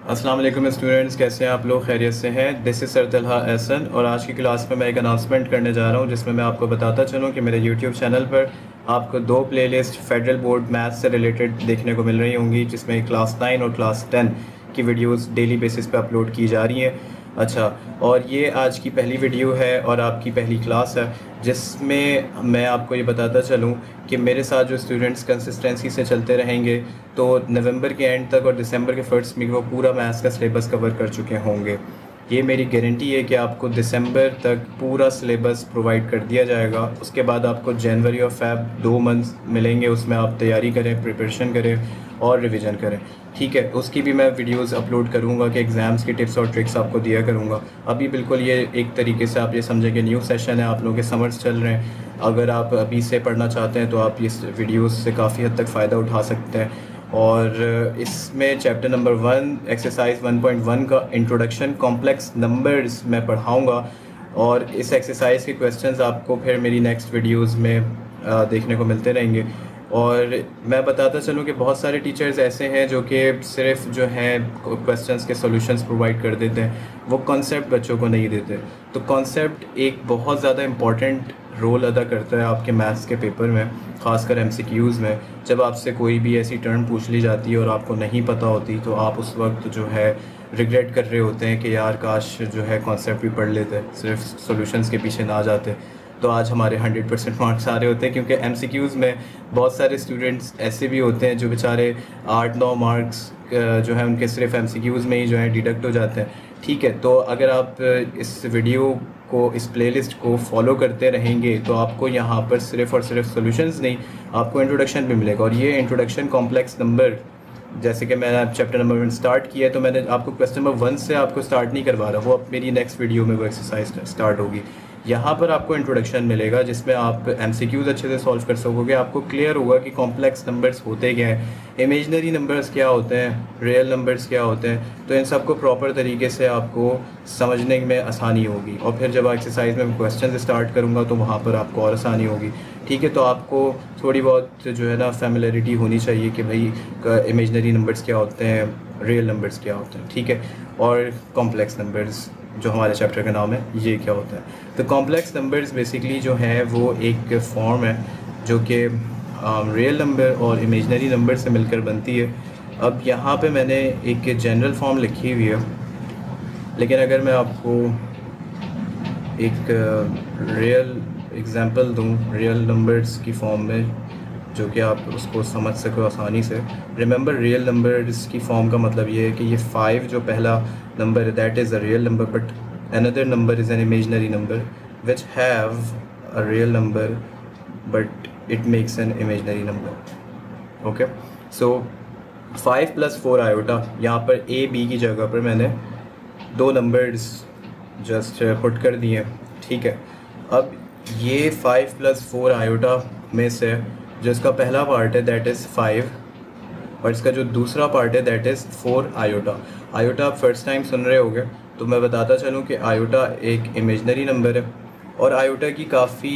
अस्सलाम वालेकुम स्टूडेंट्स, कैसे हैं आप लोग? खैरियत से हैं? This is sir Talha Ehsan और आज की क्लास में मैं एक अनाउंसमेंट करने जा रहा हूं जिसमें मैं आपको बताता चलूं कि मेरे यूट्यूब चैनल पर आपको दो प्लेलिस्ट फेडरल बोर्ड मैथ्स से रिलेटेड देखने को मिल रही होंगी, जिसमें क्लास 9 और क्लास 10 की वीडियोस डेली बेसिस पे अपलोड की जा रही हैं। अच्छा, और ये आज की पहली वीडियो है और आपकी पहली क्लास है जिसमें मैं आपको ये बताता चलूँ कि मेरे साथ जो स्टूडेंट्स कंसिस्टेंसी से चलते रहेंगे तो नवंबर के एंड तक और दिसंबर के फर्स्ट वीक वो पूरा मैथ्स का सिलेबस कवर कर चुके होंगे। ये मेरी गारंटी है कि आपको दिसंबर तक पूरा सिलेबस प्रोवाइड कर दिया जाएगा। उसके बाद आपको जनवरी और फ़ेब 2 मंथ्स मिलेंगे, उसमें आप तैयारी करें, प्रिपरेशन करें और रिवीजन करें। ठीक है, उसकी भी मैं वीडियोस अपलोड करूंगा कि एग्ज़ाम्स की टिप्स और ट्रिक्स आपको दिया करूंगा। अभी बिल्कुल ये एक तरीके से आप ये समझें कि न्यू सेशन है, आप लोगों के समर्स चल रहे हैं। अगर आप अभी से पढ़ना चाहते हैं तो आप इस वीडियोस से काफ़ी हद तक फ़ायदा उठा सकते हैं। और इसमें चैप्टर नंबर 1 एक्सरसाइज 1.1 का इंट्रोडक्शन कॉम्प्लेक्स नंबर्स मैं पढ़ाऊँगा और इस एक्सरसाइज के क्वेश्चंस आपको फिर मेरी नेक्स्ट वीडियोज़ में देखने को मिलते रहेंगे। और मैं बताता चलूँ कि बहुत सारे टीचर्स ऐसे हैं जो कि सिर्फ जो हैं क्वेश्चंस के सॉल्यूशंस प्रोवाइड कर देते हैं, वो कॉन्सेप्ट बच्चों को नहीं देते। तो कॉन्सेप्ट एक बहुत ज़्यादा इम्पॉर्टेंट रोल अदा करता है आपके मैथ्स के पेपर में, ख़ासकर एमसीक्यूज़ में। जब आपसे कोई भी ऐसी टर्म पूछ ली जाती है और आपको नहीं पता होती तो आप उस वक्त जो है रिग्रेट कर रहे होते हैं कि यार काश जो है कॉन्सेप्ट भी पढ़ लेते, सिर्फ सॉल्यूशंस के पीछे ना जाते। तो आज हमारे 100% मार्क्स आ रहे होते हैं, क्योंकि एमसीक्यूज़ में बहुत सारे स्टूडेंट्स ऐसे भी होते हैं जो बेचारे 8-9 मार्क्स जो है उनके सिर्फ एमसीक्यूज़ में ही जो है डिडक्ट हो जाते हैं। ठीक है, तो अगर आप इस वीडियो को, इस प्लेलिस्ट को फॉलो करते रहेंगे तो आपको यहाँ पर सिर्फ और सिर्फ सॉल्यूशंस नहीं, आपको इंट्रोडक्शन भी मिलेगा। और ये इंट्रोडक्शन कॉम्प्लेक्स नंबर, जैसे कि मैंने चैप्टर नंबर 1 स्टार्ट किया है तो मैंने आपको क्वेश्चन नंबर 1 से आपको स्टार्ट नहीं करवा रहा, वो अब मेरी नेक्स्ट वीडियो में वो एक्सरसाइज स्टार्ट होगी। यहाँ पर आपको इंट्रोडक्शन मिलेगा जिसमें आप एमसीक्यूज़ अच्छे से सॉल्व कर सकोगे। आपको क्लियर होगा कि कॉम्प्लेक्स नंबर्स होते क्या हैं, इमेजनरी नंबर्स क्या होते हैं, रियल नंबर्स क्या होते हैं। तो इन सबको प्रॉपर तरीके से आपको समझने में आसानी होगी और फिर जब एक्सरसाइज में क्वेश्चन स्टार्ट करूँगा तो वहाँ पर आपको और आसानी होगी। ठीक है, तो आपको थोड़ी बहुत जो है ना फैमिलियरिटी होनी चाहिए कि भाई इमेजनरी नंबर्स क्या होते हैं, रियल नंबर्स क्या होते हैं। ठीक है, और कॉम्प्लेक्स नंबर्स जो हमारे चैप्टर का नाम है ये क्या होता है। तो कॉम्प्लेक्स नंबर्स बेसिकली जो है वो एक फॉर्म है जो कि रियल नंबर और इमेजनरी नंबर से मिलकर बनती है। अब यहाँ पे मैंने एक जनरल फॉर्म लिखी हुई है, लेकिन अगर मैं आपको एक रियल एग्जांपल दूँ रियल नंबर्स की फॉर्म में, जो कि आप उसको समझ सको आसानी से। रिमेंबर, रियल नंबर्स की फॉर्म का मतलब ये है कि ये 5 जो पहला नंबर है that is a real number, but another number is an imaginary number which have a real number but it makes an imaginary number. Okay, so 5 + 4 iota, यहाँ पर ए बी की जगह पर मैंने 2 नंबर्स जस्ट पुट कर दिए। ठीक है, अब ये 5 + 4 आयोटा में से जो इसका पहला पार्ट है दैट इज़ 5 और इसका जो दूसरा पार्ट है दैट इज़ 4 आयोटा। आयोटा आप फर्स्ट टाइम सुन रहे होंगे तो मैं बताता चलूँ कि आयोटा एक इमेजनरी नंबर है और आयोटा की काफ़ी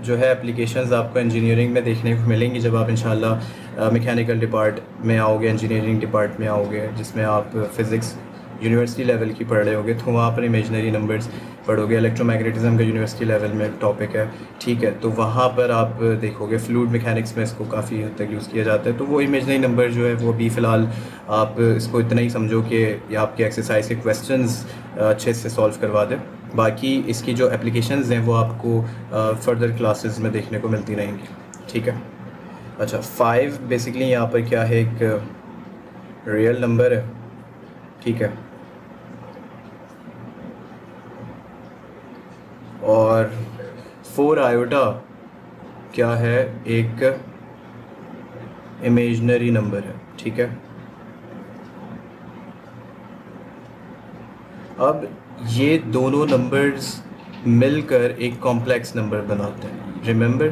जो है एप्लीकेशंस आपको इंजीनियरिंग में देखने को मिलेंगी जब आप इंशाल्लाह मैकेनिकल डिपार्ट में आओगे, इंजीनियरिंग डिपार्ट में आओगे जिसमें आप फ़िज़िक्स यूनिवर्सिटी लेवल की पढ़ रहे होगे, तो वहाँ पर इमेजनरी नंबर्स पढ़ोगे। इलेक्ट्रोमैग्नेटिज्म का यूनिवर्सिटी लेवल में टॉपिक है। ठीक है, तो वहाँ पर आप देखोगे फ्लूइड मैकेनिक्स में इसको काफ़ी हद तक यूज़ किया जाता है। तो वो इमेजनरी नंबर जो है वो भी फ़िलहाल आप इसको इतना ही समझो कि आपके एक्सरसाइज के क्वेश्चंस अच्छे से सॉल्व करवा दें। बाकी इसकी जो एप्लीकेशंस हैं वो आपको फर्दर क्लासेस में देखने को मिलती रहेंगी। ठीक है, अच्छा 5 बेसिकली यहाँ पर क्या है, एक रियल नंबर है। ठीक है, और 4 आयोटा क्या है, एक इमेजनरी नंबर है। ठीक है, अब ये दोनों नंबर्स मिलकर एक कॉम्प्लेक्स नंबर बनाते हैं। रिमेंबर,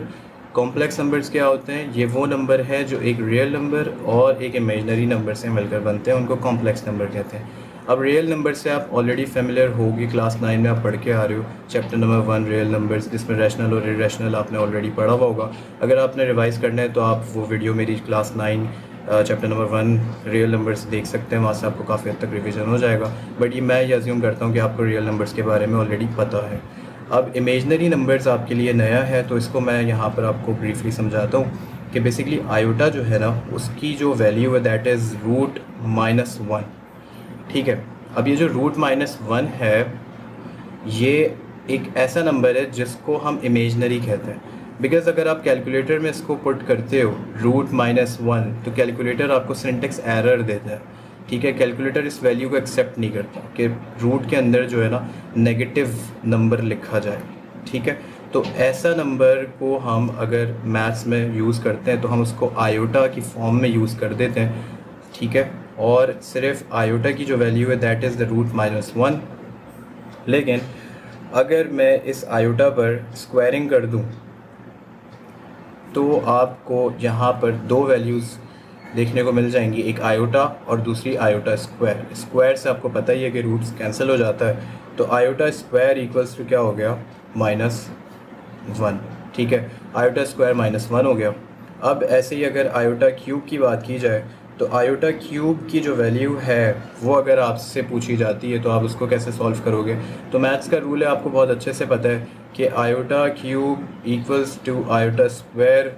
कॉम्प्लेक्स नंबर्स क्या होते हैं, ये वो नंबर है जो एक रियल नंबर और एक इमेजनरी नंबर से मिलकर बनते हैं, उनको कॉम्प्लेक्स नंबर कहते हैं। अब रियल नंबर से आप ऑलरेडी फेमिलियर होगी, क्लास 9 में आप पढ़ के आ रहे हो चैप्टर नंबर 1 रियल नंबर्स, जिसमें रैशनल और इरेशनल आपने ऑलरेडी पढ़ा हुआ होगा। अगर आपने रिवाइज़ करना है तो आप वो वीडियो मेरी class 9 chapter number 1 real numbers देख सकते हैं, वहाँ से आपको काफ़ी हद तक रिवीजन हो जाएगा। बट ये मैं अज्यूम करता हूँ कि आपको रियल नंबर्स के बारे में ऑलरेडी पता है। अब इमेजनरी नंबर्स आपके लिए नया है, तो इसको मैं यहाँ पर आपको ब्रीफली समझाता हूँ कि बेसिकली आयोटा जो है ना, उसकी जो वैल्यू है दैट इज़ √-1। ठीक है, अब ये जो √-1 है, ये एक ऐसा नंबर है जिसको हम इमेजनरी कहते हैं। बिकॉज़ अगर आप कैलकुलेटर में इसको पुट करते हो √-1, तो कैलकुलेटर आपको सिंटेक्स एरर देता है। ठीक है, कैलकुलेटर इस वैल्यू को एक्सेप्ट नहीं करता कि रूट के अंदर जो है ना नेगेटिव नंबर लिखा जाए। ठीक है, तो ऐसा नंबर को हम अगर मैथ्स में यूज़ करते हैं तो हम उसको आयोटा की फॉर्म में यूज़ कर देते हैं। ठीक है, और सिर्फ आयोटा की जो वैल्यू है दैट इज़ द √-1। लेकिन अगर मैं इस आयोटा पर स्क्वायरिंग कर दूं तो आपको यहाँ पर दो वैल्यूज़ देखने को मिल जाएंगी, एक आयोटा और दूसरी आयोटा स्क्वायर। स्क्वायर से आपको पता ही है कि रूट्स कैंसिल हो जाता है, तो आयोटा स्क्वायर इक्वल्स टू क्या हो गया, -1। ठीक है, आयोटा स्क्वायर -1 हो गया। अब ऐसे ही अगर आयोटा क्यूब की बात की जाए तो आयोटा क्यूब की जो वैल्यू है वो अगर आपसे पूछी जाती है तो आप उसको कैसे सॉल्व करोगे। तो मैथ्स का रूल है, आपको बहुत अच्छे से पता है कि iota cube equals to iota square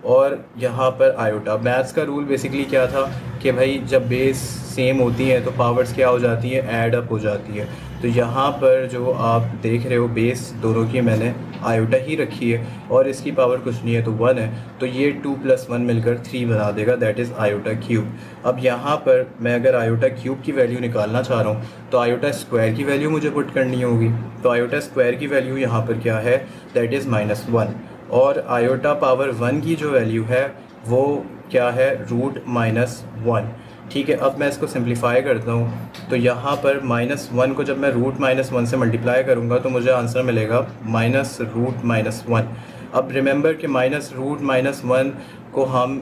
और यहाँ पर आयोटा। मैथ्स का रूल बेसिकली क्या था कि भाई जब बेस सेम होती हैं तो पावर्स क्या हो जाती है, ऐड अप हो जाती है। तो यहाँ पर जो आप देख रहे हो बेस दोनों की मैंने आयोटा ही रखी है और इसकी पावर कुछ नहीं है तो 1 है, तो ये 2 + 1 मिलकर 3 बना देगा, दैट इज़ आयोटा क्यूब। अब यहाँ पर मैं अगर आयोटा क्यूब की वैल्यू निकालना चाह रहा हूँ तो आयोटा स्क्वायर की वैल्यू मुझे पुट करनी होगी। तो आयोटा स्क्वायर की वैल्यू यहाँ पर क्या है, दैट इज़ -1, और आयोटा पावर 1 की जो वैल्यू है वो क्या है, √-1। ठीक है, अब मैं इसको सिंप्लीफाई करता हूँ तो यहाँ पर -1 को जब मैं √-1 से मल्टीप्लाई करूँगा तो मुझे आंसर मिलेगा -√-1। अब रिमेंबर कि -√-1 को हम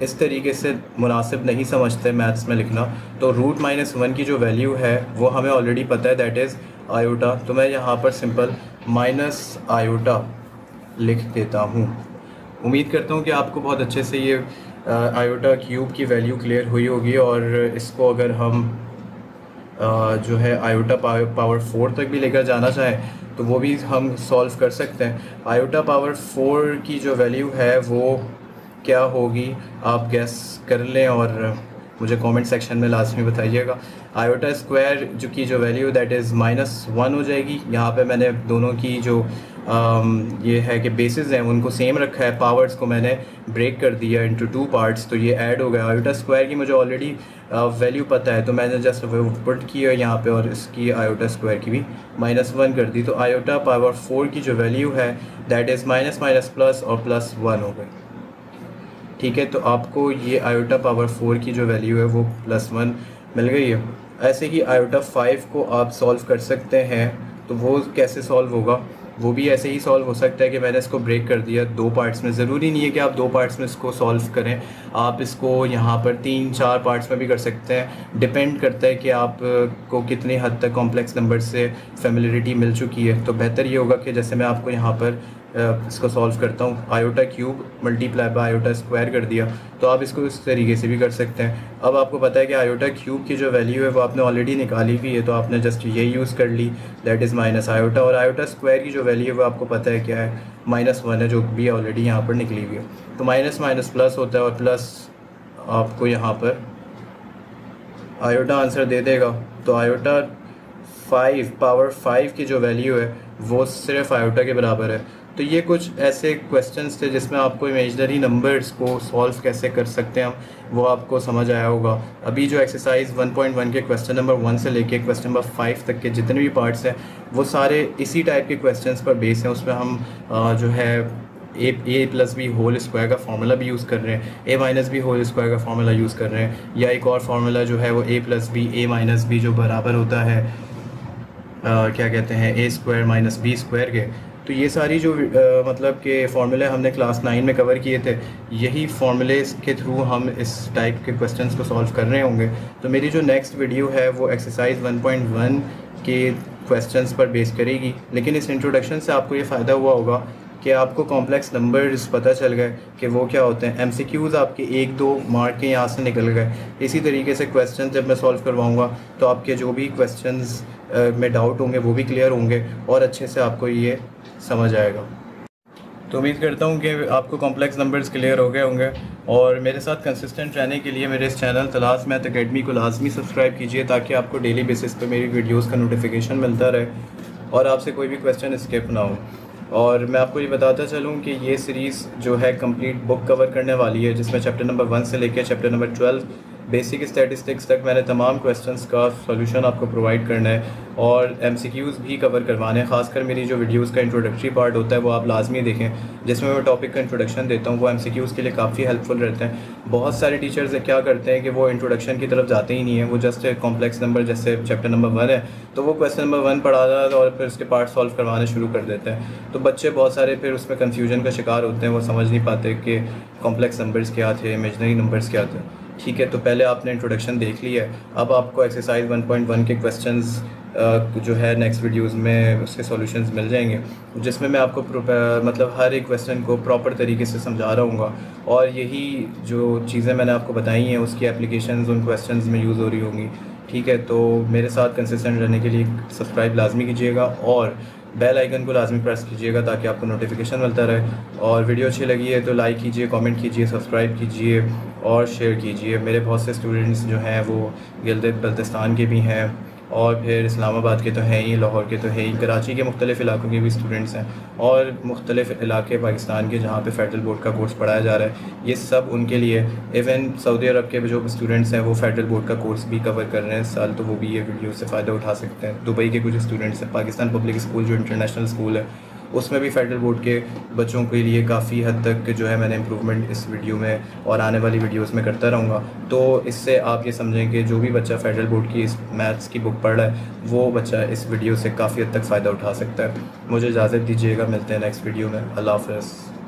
इस तरीके से मुनासिब नहीं समझते मैथ्स में लिखना, तो √-1 की जो वैल्यू है वो हमें ऑलरेडी पता है, दैट इज़ आयोटा। तो मैं यहाँ पर सिंपल माइनस आयोटा लिख देता हूँ। उम्मीद करता हूँ कि आपको बहुत अच्छे से ये आयोटा क्यूब की वैल्यू क्लियर हुई होगी, और इसको अगर हम जो है आयोटा पावर 4 तक भी लेकर जाना चाहें तो वो भी हम सॉल्व कर सकते हैं। आयोटा पावर 4 की जो वैल्यू है वो क्या होगी, आप गैस कर लें और मुझे कमेंट सेक्शन में लाजमी बताइएगा। आयोटा स्क्वायर की जो वैल्यू दैट इज़ -1 हो जाएगी। यहाँ पे मैंने दोनों की जो ये है कि बेसिस हैं उनको सेम रखा है, पावर्स को मैंने ब्रेक कर दिया इनटू 2 पार्ट्स, तो ये ऐड हो गया। आयोटा स्क्वायर की मुझे ऑलरेडी वैल्यू पता है तो मैंने जस्ट पुट किया यहाँ पे और इसकी आयोटा स्क्वायर की भी -1 कर दी। तो आयोटा पावर 4 की जो वैल्यू है दैट इज़ माइनस प्लस और +1 हो गई। ठीक है, तो आपको ये आयोटा पावर 4 की जो वैल्यू है वो +1 मिल गई है। ऐसे ही आयोटा 5 को आप सॉल्व कर सकते हैं, तो वो कैसे सॉल्व होगा, वो भी ऐसे ही सॉल्व हो सकता है कि मैंने इसको ब्रेक कर दिया 2 पार्ट्स में। ज़रूरी नहीं है कि आप 2 पार्ट्स में इसको सॉल्व करें, आप इसको यहाँ पर 3-4 पार्ट्स में भी कर सकते हैं। डिपेंड करता है कि आप को कितनी हद तक कॉम्प्लेक्स नंबर से फेमिलियरिटी मिल चुकी है। तो बेहतर ये होगा कि जैसे मैं आपको यहाँ पर इसको सॉल्व करता हूँ, iota cube multiply by iota square कर दिया, तो आप इसको इस तरीके से भी कर सकते हैं। अब आपको पता है कि आयोटा क्यूब की जो वैल्यू है वो आपने ऑलरेडी निकाली हुई है, तो आपने जस्ट ये यूज़ कर ली, दैट इज़ माइनस आयोटा। और आयोटा स्क्वायर की जो वैल्यू है वो आपको पता है क्या है, -1 है, जो भी ऑलरेडी यहाँ पर निकली हुई है। तो माइनस माइनस प्लस होता है और प्लस आपको यहाँ पर आयोटा आंसर दे देगा। तो आयोटा 5 पावर 5 की जो वैल्यू है वो सिर्फ आयोटा के बराबर है। तो ये कुछ ऐसे क्वेश्चंस थे जिसमें आपको इमेजनरी नंबर्स को सॉल्व कैसे कर सकते हैं हम, वो आपको समझ आया होगा। अभी जो एक्सरसाइज 1.1 के क्वेश्चन नंबर 1 से लेके क्वेश्चन नंबर 5 तक के जितने भी पार्ट्स हैं वो सारे इसी टाइप के क्वेश्चंस पर बेस हैं। उसमें हम जो है a+b होल स्क्वायर का फार्मूला भी यूज़ कर रहे हैं, a-b होल स्क्वायर का फार्मूला यूज़ कर रहे हैं, या एक और फार्मूला जो है वो a+b a-b जो बराबर होता है क्या कहते हैं a² - b² के। तो ये सारी जो मतलब के फार्मूले हमने क्लास 9 में कवर किए थे, यही फार्मूले के थ्रू हम इस टाइप के क्वेश्चंस को सॉल्व कर रहे होंगे। तो मेरी जो नेक्स्ट वीडियो है वो एक्सरसाइज 1.1 के क्वेश्चंस पर बेस करेगी। लेकिन इस इंट्रोडक्शन से आपको ये फ़ायदा हुआ होगा कि आपको कॉम्प्लेक्स नंबर्स पता चल गए कि वो क्या होते हैं, एमसीक्यूज़ आपके 1-2 मार्क के यहाँ से निकल गए। इसी तरीके से क्वेश्चन जब मैं सॉल्व करवाऊँगा तो आपके जो भी क्वेश्चंस में डाउट होंगे वो भी क्लियर होंगे और अच्छे से आपको ये समझ आएगा। तो उम्मीद करता हूँ कि आपको कॉम्प्लेक्स नंबर्स क्लियर हो गए होंगे, और मेरे साथ कंसिस्टेंट रहने के लिए मेरे इस चैनल तलाश मैथ अकेडमी को लाजमी सब्सक्राइब कीजिए, ताकि आपको डेली बेसिस पे मेरी वीडियोस का नोटिफिकेशन मिलता रहे और आपसे कोई भी क्वेश्चन स्किप ना हो। और मैं आपको ये बताता चलूँ कि ये सीरीज़ जो है कंप्लीट बुक कवर करने वाली है, जिसमें चैप्टर नंबर 1 से लेकर चैप्टर नंबर 12 बेसिक स्टैटिस्टिक्स तक मैंने तमाम क्वेश्चंस का सॉल्यूशन आपको प्रोवाइड करना है, और एमसीक्यूज़ भी कवर करवाने हैं। खासकर मेरी जो वीडियोस का इंट्रोडक्टरी पार्ट होता है वो आप लाजमी देखें, जिसमें मैं टॉपिक का इंट्रोडक्शन देता हूँ। वो एमसीक्यूज़ के लिए काफ़ी हेल्पफुल रहते हैं। बहुत सारे टीचर्स क्या करते हैं कि वो इंट्रोडक्शन की तरफ जाते ही नहीं हैं, वो जस्ट कॉम्प्लेक्स नंबर, जैसे चैप्टर नंबर 1 है तो वो क्वेश्चन नंबर 1 पढ़ा था और फिर उसके पार्ट सॉल्व करवाने शुरू कर देते हैं। तो बच्चे बहुत सारे फिर उसमें कन्फ्यूजन का शिकार होते हैं, वो समझ नहीं पाते कि कॉम्प्लेक्स नंबर्स क्या थे, इमेजनरी नंबर्स क्या थे। ठीक है, तो पहले आपने इंट्रोडक्शन देख लिया है, अब आपको एक्सरसाइज 1.1 के क्वेश्चंस जो है नेक्स्ट वीडियोस में उसके सॉल्यूशंस मिल जाएंगे, जिसमें मैं आपको मतलब हर एक क्वेश्चन को प्रॉपर तरीके से समझा रहा हूँ, और यही जो चीज़ें मैंने आपको बताई हैं उसकी एप्लीकेशंस उन क्वेश्चंस में यूज़ हो रही होंगी। ठीक है, तो मेरे साथ कंसिस्टेंट रहने के लिए सब्सक्राइब लाजमी कीजिएगा और बेल आइकन को लाजमी प्रेस कीजिएगा, ताकि आपको नोटिफिकेशन मिलता रहे। और वीडियो अच्छी लगी है तो लाइक कीजिए, कमेंट कीजिए, सब्सक्राइब कीजिए और शेयर कीजिए। मेरे बहुत से स्टूडेंट्स जो हैं वो गिलगित बल्तिस्तान के भी हैं, और फिर इस्लामाबाद के तो हैं ही, लाहौर के तो हैं ही, कराची के मुख्तलिफ़ इलाकों के भी स्टूडेंट्स हैं, और मुख्तलिफ़ इलाके पाकिस्तान के जहाँ पे फेडरल बोर्ड का कोर्स पढ़ाया जा रहा है। ये सब उनके लिए, इवन सऊदी अरब के जो स्टूडेंट्स हैं वो फेडरल बोर्ड का कोर्स भी कवर कर रहे हैं इस साल, तो वो भी ये वीडियो से फ़ायदा उठा सकते हैं। दुबई के कुछ स्टूडेंट्स हैं, पाकिस्तान पब्लिक स्कूल जो इंटरनेशनल स्कूल है उसमें भी फेडरल बोर्ड के बच्चों के लिए काफ़ी हद तक जो है मैंने इम्प्रूवमेंट इस वीडियो में और आने वाली वीडियोस में करता रहूँगा। तो इससे आप ये समझें कि जो भी बच्चा फेडरल बोर्ड की इस मैथ्स की बुक पढ़ रहा है वो बच्चा इस वीडियो से काफ़ी हद तक फ़ायदा उठा सकता है। मुझे इजाज़त दीजिएगा, मिलते हैं नेक्स्ट वीडियो में। अल्लाह हाफ़िज़।